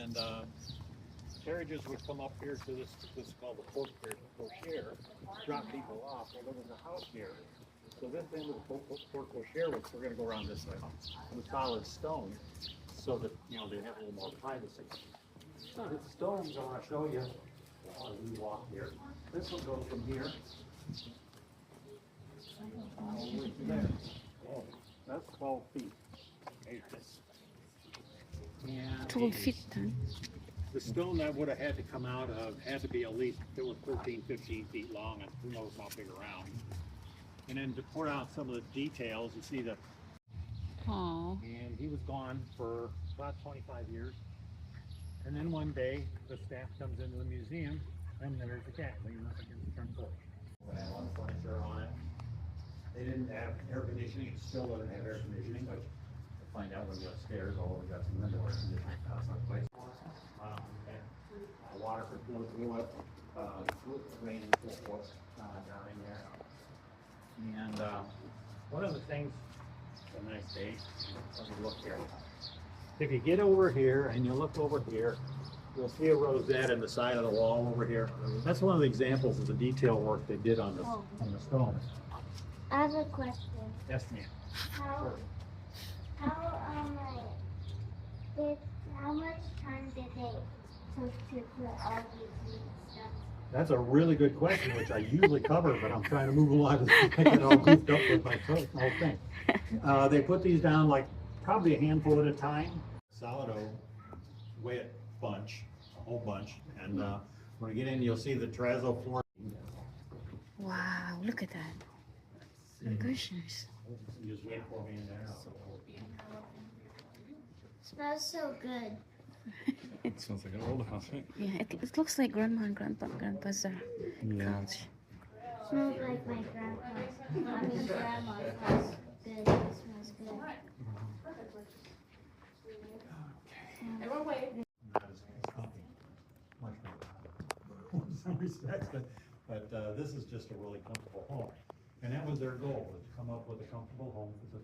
and carriages would come up here to this is called the porte cochere, drop people off. Well, there was a house here. So this end of the porte cochere, which we're going to go around this way, with solid stone, so that they have a little more privacy. So the stones I want to show you as we walk here. This one goes from here all the way to there. Oh, that's 12 feet. And 12 feet. the stone that would have had to come out of had to be at least, it was 13, 15 feet long, and who knows how big around. And then to point out some of the details, you see the, Oh. and he was gone for about 25 years. And then one day, the staff comes into the museum, and there's a cat leaning up against the front porch. We had a lot of furniture on it. They didn't have air conditioning, it still doesn't have air conditioning, but to find out when we got upstairs, we got some window air conditioning, that's not quite. Water for blew up, rain and so forth down in there. And one of the things, a nice day, let me look here. If you get over here and you look over here, you'll see a rosette in the side of the wall over here. That's one of the examples of the detail work they did on the stones. I have a question. Yes, ma'am. How much time did they took to put all these stuff? That's a really good question, which I usually cover, but I'm trying to move along to get it all goofed up with my whole thing. They put these down like probably a handful at a time. Solid oak, wet bunch, a whole bunch. And when we get in, you'll see the terrazzo floor. Wow, look at that. Goodness. You just wait for me in there. Smells so good. It sounds like an old house, right? Yeah, it looks like grandma and grandpa's couch. Smells like my grandma's. Grandma's house. Good. It smells good. Not as comfy, much more in some respects, but this is just a really comfortable home. And that was their goal, was to come up with a comfortable home for the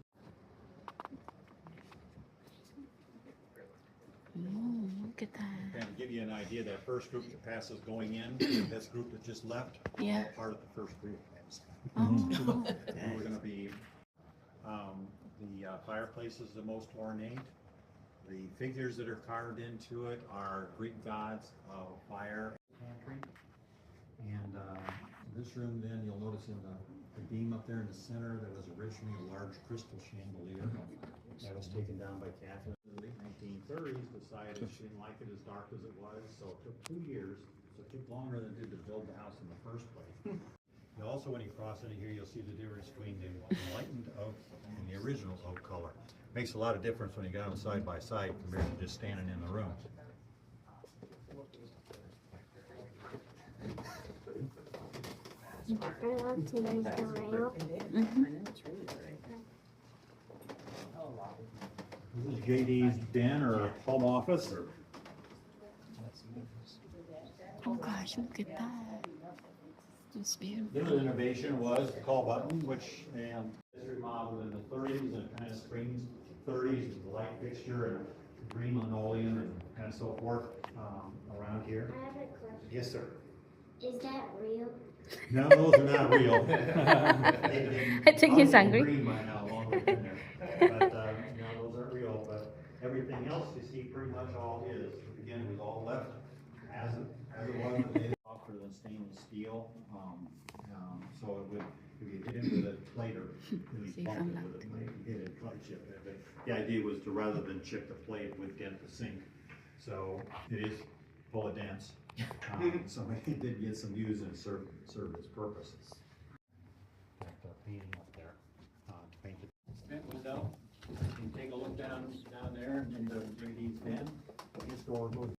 Look at that. And to give you an idea, that first group that passes going in, this group that just left, Yeah. all part of the first group. Oh. We're going to be, the fireplace is the most ornate. The figures that are carved into it are Greek gods of fire and pantry. And this room then, you'll notice in the beam up there in the center, there was originally a large crystal chandelier that was taken down by Catherine in the late 1930s, decided she didn't like it as dark as it was, so it took 2 years, so it took longer than it did to build the house in the first place. You also, when you cross into here, you'll see the difference between the enlightened oak and the original oak color. Makes a lot of difference when you got them side by side compared to just standing in the room. I love to use the rail. This is JD's den or home office. Oh gosh, look at that. It's beautiful. The other innovation was the call button, which is remodeled in the 30s and it kind of springs 30s with the light fixture and green linoleum and kind of so forth around here. I have a question. Yes, sir. Is that real? No, those are not real. I think he's hungry. Green by now, long as been there. But no, those aren't real. But everything else you see pretty much all is. Again, it was all left as it was. It softer than stainless steel. So it would, if you hit it with a plate or really bump it with a plate, you hit it, try to chip it. But the idea was to rather than chip the plate, it would dent the sink. So it is full of dents. So it did get some use and serve its purpose. That painting up there, painted. Vent window. You can take a look down there into JD's den. His door goes.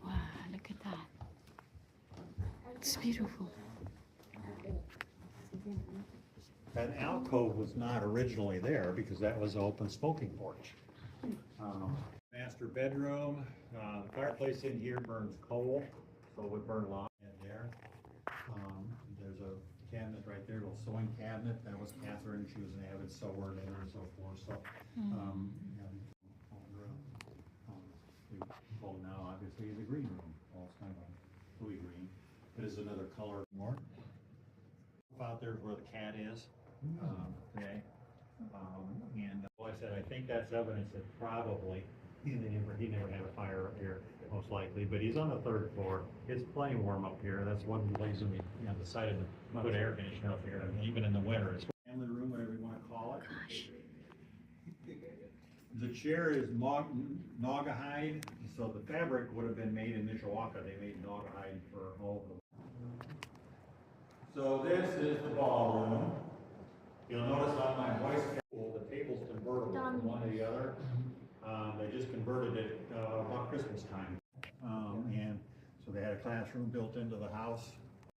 Wow, look at that. It's beautiful. That alcove was not originally there because that was an open smoking porch. Master bedroom, the fireplace in here burns coal, so it would burn a lot in there. There's a cabinet right there, little sewing cabinet. That was Catherine. She was an avid sewer and so forth, so. We call now, obviously, the green room. Well, it's kind of a bluey green. It is another color more. Out there where the cat is, today. And like I said, I think that's evidence that probably, he never had a fire up here, most likely, but he's on the third floor. It's plenty warm up here. That's one reason we, decided to put air conditioning up here, even in the winter. It's family room, whatever you wanna call it. The chair is Naugahyde, so the fabric would have been made in Mishawaka. They made Naugahyde for all of them. So this is the ballroom. You'll notice on my voice table, the table's convertible from one to the other. They just converted it about Christmas time. And so they had a classroom built into the house.